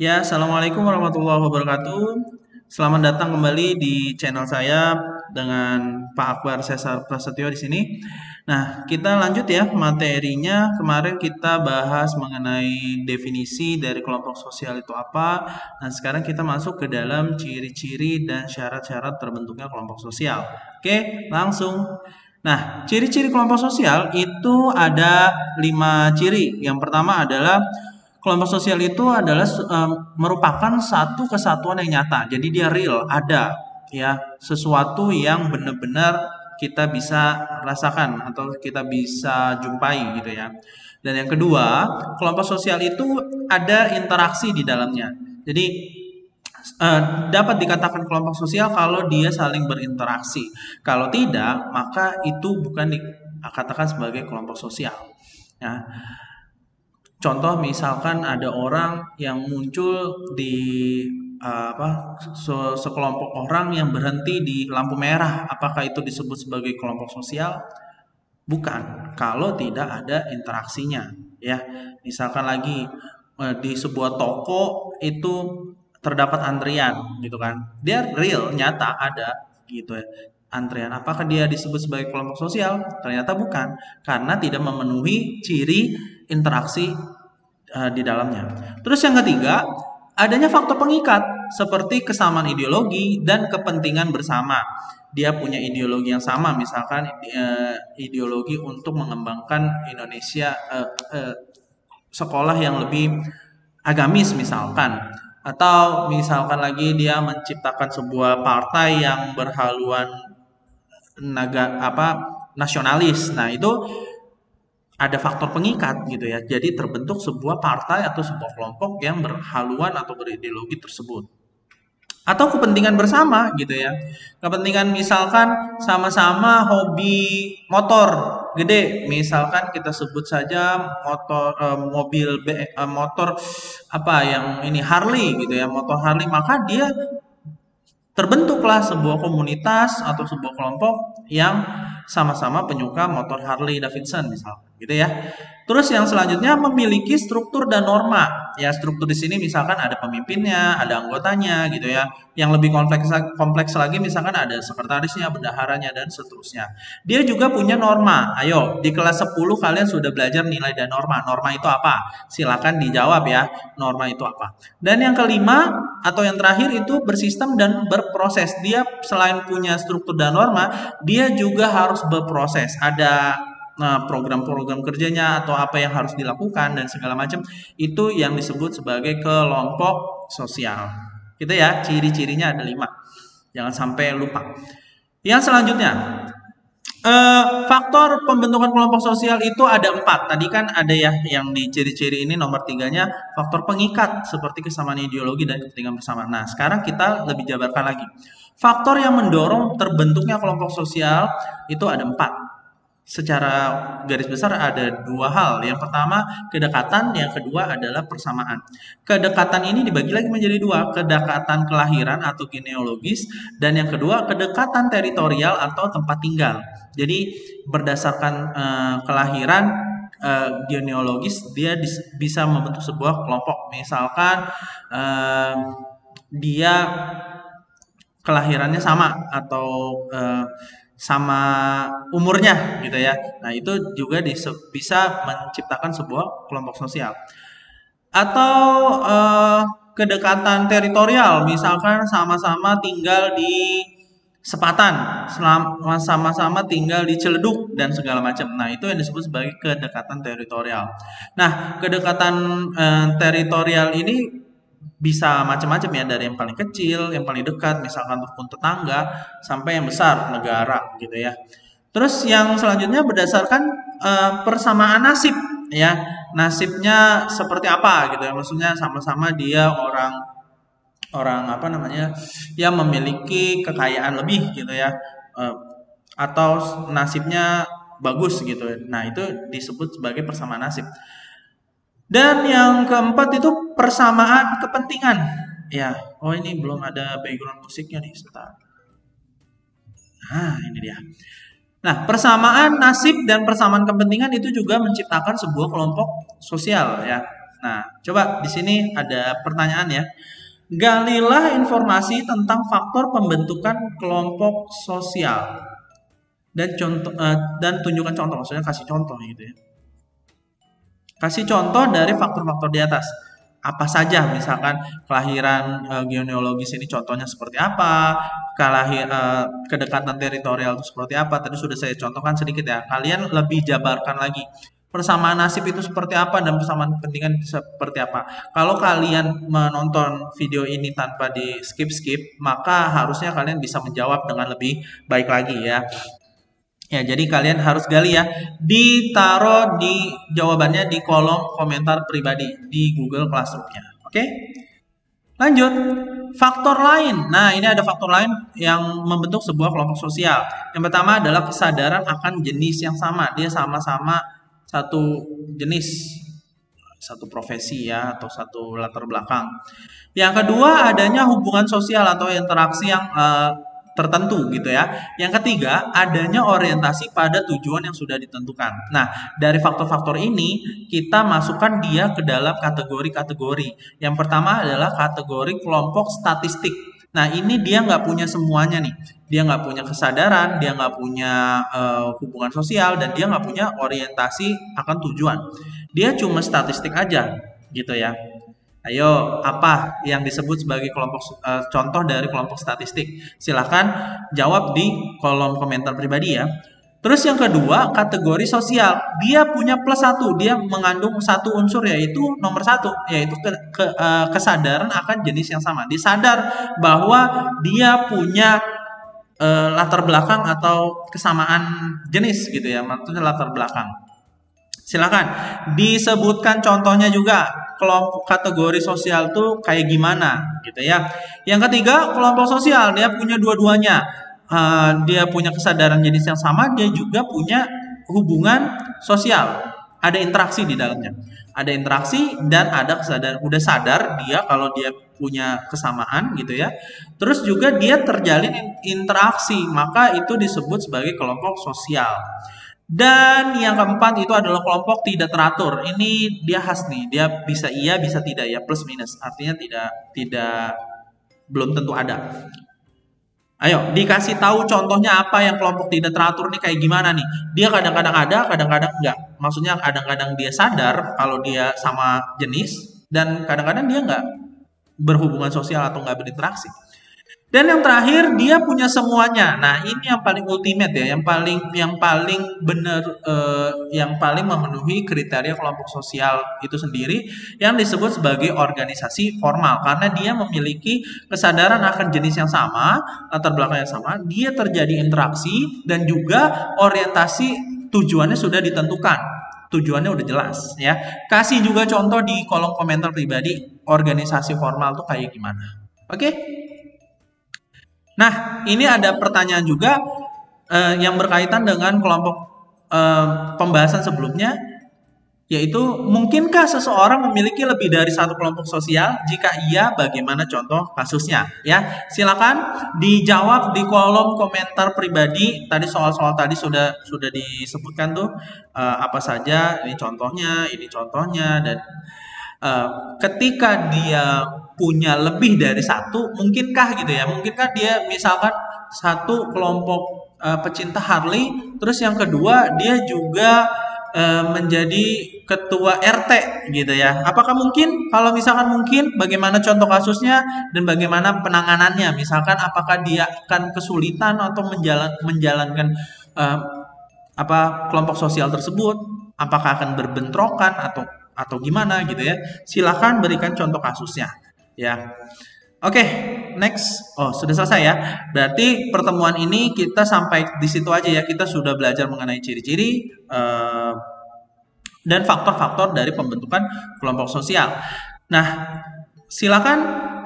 Ya, Assalamualaikum warahmatullahi wabarakatuh. Selamat datang kembali di channel saya dengan Pak Akbar Sesar Prasetyo di sini. Nah, kita lanjut ya materinya. Kemarin kita bahas mengenai definisi dari kelompok sosial itu apa. Nah, sekarang kita masuk ke dalam ciri-ciri dan syarat-syarat terbentuknya kelompok sosial. Oke, langsung. Nah, ciri-ciri kelompok sosial itu ada 5 ciri. Yang pertama adalah kelompok sosial itu adalah merupakan satu kesatuan yang nyata. Jadi dia real, ada ya, sesuatu yang benar-benar kita bisa rasakan atau kita bisa jumpai gitu ya. Dan yang kedua, kelompok sosial itu ada interaksi di dalamnya. Jadi dapat dikatakan kelompok sosial kalau dia saling berinteraksi. Kalau tidak, maka itu bukan dikatakan sebagai kelompok sosial. Ya. Contoh misalkan ada orang yang muncul di sekelompok orang yang berhenti di lampu merah, apakah itu disebut sebagai kelompok sosial? Bukan, kalau tidak ada interaksinya, ya. Misalkan lagi di sebuah toko itu terdapat antrian, gitu kan? Dia real, nyata ada, gitu ya. Antrian, apakah dia disebut sebagai kelompok sosial? Ternyata bukan, karena tidak memenuhi ciri interaksi di dalamnya. Terus yang ketiga, adanya faktor pengikat seperti kesamaan ideologi dan kepentingan bersama. Dia punya ideologi yang sama, misalkan ideologi untuk mengembangkan Indonesia, sekolah yang lebih agamis misalkan, atau misalkan lagi dia menciptakan sebuah partai yang berhaluan nasionalis. Nah, itu ada faktor pengikat gitu ya. Jadi terbentuk sebuah partai atau sebuah kelompok yang berhaluan atau berideologi tersebut. Atau kepentingan bersama gitu ya. Kepentingan misalkan sama-sama hobi motor gede, misalkan kita sebut saja motor apa yang ini Harley gitu ya, motor Harley, maka dia terbentuklah sebuah komunitas atau sebuah kelompok yang sama-sama penyuka motor Harley Davidson misalnya, gitu ya. Terus yang selanjutnya memiliki struktur dan norma. Ya, struktur di sini misalkan ada pemimpinnya, ada anggotanya gitu ya. Yang lebih kompleks lagi misalkan ada sekretarisnya, bendaharanya dan seterusnya. Dia juga punya norma. Ayo, di kelas 10 kalian sudah belajar nilai dan norma. Norma itu apa? Silakan dijawab ya. Norma itu apa? Dan yang kelima atau yang terakhir itu bersistem dan berproses. Dia selain punya struktur dan norma, dia juga harus berproses. Ada program-program kerjanya atau apa yang harus dilakukan dan segala macam, itu yang disebut sebagai kelompok sosial. Gitu ya, ciri-cirinya ada 5. Jangan sampai lupa. Yang selanjutnya, faktor pembentukan kelompok sosial itu ada 4. Tadi kan ada ya yang di ciri-ciri ini, nomor 3-nya faktor pengikat seperti kesamaan ideologi dan kepentingan bersama. Nah, sekarang kita lebih jabarkan lagi. Faktor yang mendorong terbentuknya kelompok sosial itu ada 4. Secara garis besar ada 2 hal. Yang pertama kedekatan, yang kedua adalah persamaan. Kedekatan ini dibagi lagi menjadi 2, kedekatan kelahiran atau genealogis, dan yang kedua kedekatan teritorial atau tempat tinggal. Jadi berdasarkan kelahiran, genealogis, dia bisa membentuk sebuah kelompok. Misalkan dia kelahirannya sama atau sama umurnya gitu ya. Nah, itu juga bisa menciptakan sebuah kelompok sosial. Atau kedekatan teritorial, misalkan sama-sama tinggal di sepatan, sama-sama tinggal di Ciledug dan segala macam. Nah, itu yang disebut sebagai kedekatan teritorial. Nah, kedekatan teritorial ini bisa macam-macam ya, dari yang paling kecil, yang paling dekat, misalkan rukun tetangga, sampai yang besar, negara gitu ya. Terus yang selanjutnya berdasarkan persamaan nasib ya. Nasibnya seperti apa gitu ya. Maksudnya sama-sama dia orang apa namanya, yang memiliki kekayaan lebih gitu ya. Atau nasibnya bagus gitu. Nah, itu disebut sebagai persamaan nasib. Dan yang keempat itu persamaan kepentingan. Ya, oh ini belum ada background musiknya nih, sebentar. Nah, ini dia. Nah, persamaan nasib dan persamaan kepentingan itu juga menciptakan sebuah kelompok sosial ya. Nah, coba di sini ada pertanyaan ya. Galilah informasi tentang faktor pembentukan kelompok sosial dan tunjukkan contoh, maksudnya kasih contoh gitu ya. Kasih contoh dari faktor-faktor di atas. Apa saja, misalkan kelahiran genealogis ini contohnya seperti apa, kedekatan teritorial itu seperti apa. Tadi sudah saya contohkan sedikit ya. Kalian lebih jabarkan lagi. Persamaan nasib itu seperti apa dan persamaan kepentingan seperti apa. Kalau kalian menonton video ini tanpa di skip-skip, maka harusnya kalian bisa menjawab dengan lebih baik lagi ya. Ya, jadi kalian harus gali ya. Ditaruh di jawabannya di kolom komentar pribadi di Google Classroom-nya. Oke? Lanjut. Faktor lain. Nah, ini ada faktor lain yang membentuk sebuah kelompok sosial. Yang pertama adalah kesadaran akan jenis yang sama. Dia sama-sama satu jenis, satu profesi ya, atau satu latar belakang. Yang kedua, adanya hubungan sosial atau interaksi yang tertentu gitu ya. Yang ketiga, adanya orientasi pada tujuan yang sudah ditentukan. Nah, dari faktor-faktor ini kita masukkan dia ke dalam kategori-kategori. Yang pertama adalah kategori kelompok statistik. Nah, ini dia nggak punya semuanya nih. Dia nggak punya kesadaran, dia nggak punya hubungan sosial, dan dia nggak punya orientasi akan tujuan. Dia cuma statistik aja gitu ya. Ayo, apa yang disebut sebagai contoh dari kelompok statistik? Silahkan jawab di kolom komentar pribadi ya. Terus yang kedua, kategori sosial. Dia punya plus satu, dia mengandung satu unsur yaitu nomor satu, yaitu kesadaran akan jenis yang sama. Dia sadar bahwa dia punya latar belakang atau kesamaan jenis gitu ya, maksudnya latar belakang. Silakan disebutkan contohnya juga, kelompok kategori sosial tuh kayak gimana gitu ya. Yang ketiga, kelompok sosial dia punya dua-duanya. Dia punya kesadaran jenis yang sama, dia juga punya hubungan sosial. Ada interaksi di dalamnya. Ada interaksi dan ada kesadaran. Udah sadar dia kalau dia punya kesamaan gitu ya. Terus juga dia terjalin interaksi, maka itu disebut sebagai kelompok sosial. Dan yang keempat itu adalah kelompok tidak teratur. Ini dia khas nih, dia bisa iya bisa tidak ya, plus minus. Artinya tidak belum tentu ada. Ayo, dikasih tahu contohnya apa yang kelompok tidak teratur nih kayak gimana nih. Dia kadang-kadang ada, kadang-kadang enggak. Maksudnya kadang-kadang dia sadar kalau dia sama jenis dan kadang-kadang dia enggak berhubungan sosial atau enggak berinteraksi. Dan yang terakhir dia punya semuanya. Nah, ini yang paling ultimate ya, yang paling benar, yang paling memenuhi kriteria kelompok sosial itu sendiri yang disebut sebagai organisasi formal karena dia memiliki kesadaran akan jenis yang sama, latar belakang yang sama, dia terjadi interaksi dan juga orientasi tujuannya sudah ditentukan. Tujuannya udah jelas ya. Kasih juga contoh di kolom komentar pribadi organisasi formal tuh kayak gimana. Oke? Nah, ini ada pertanyaan juga yang berkaitan dengan kelompok pembahasan sebelumnya, yaitu mungkinkah seseorang memiliki lebih dari satu kelompok sosial? Jika iya, bagaimana contoh kasusnya? Ya, silakan dijawab di kolom komentar pribadi. Tadi soal-soal tadi sudah disebutkan tuh apa saja ini contohnya dan ketika dia punya lebih dari satu, mungkinkah gitu ya? Mungkinkah dia misalkan satu kelompok pecinta Harley, terus yang kedua dia juga menjadi ketua RT gitu ya? Apakah mungkin? Kalau misalkan mungkin, bagaimana contoh kasusnya dan bagaimana penanganannya? Misalkan apakah dia akan kesulitan atau menjalankan kelompok sosial tersebut? Apakah akan berbentrokan atau gimana gitu ya? Silahkan berikan contoh kasusnya ya. Oke, next. Oh, sudah selesai ya. Berarti pertemuan ini kita sampai di situ aja ya. Kita sudah belajar mengenai ciri-ciri dan faktor-faktor dari pembentukan kelompok sosial. Nah, silakan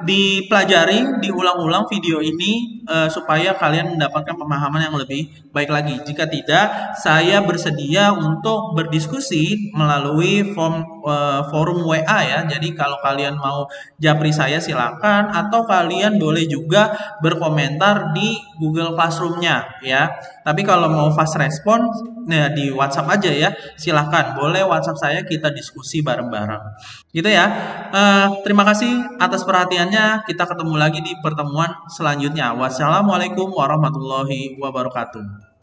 dipelajari, diulang-ulang video ini supaya kalian mendapatkan pemahaman yang lebih baik lagi. Jika tidak, saya bersedia untuk berdiskusi melalui forum WA ya. Jadi kalau kalian mau japri saya silakan, atau kalian boleh juga berkomentar di Google Classroom-nya ya. Tapi kalau mau fast respon, nah di WhatsApp aja ya. Silahkan, boleh WhatsApp saya, kita diskusi bareng-bareng. Gitu ya. Terima kasih atas perhatiannya. Kita ketemu lagi di pertemuan selanjutnya. Wassalamualaikum warahmatullahi wabarakatuh.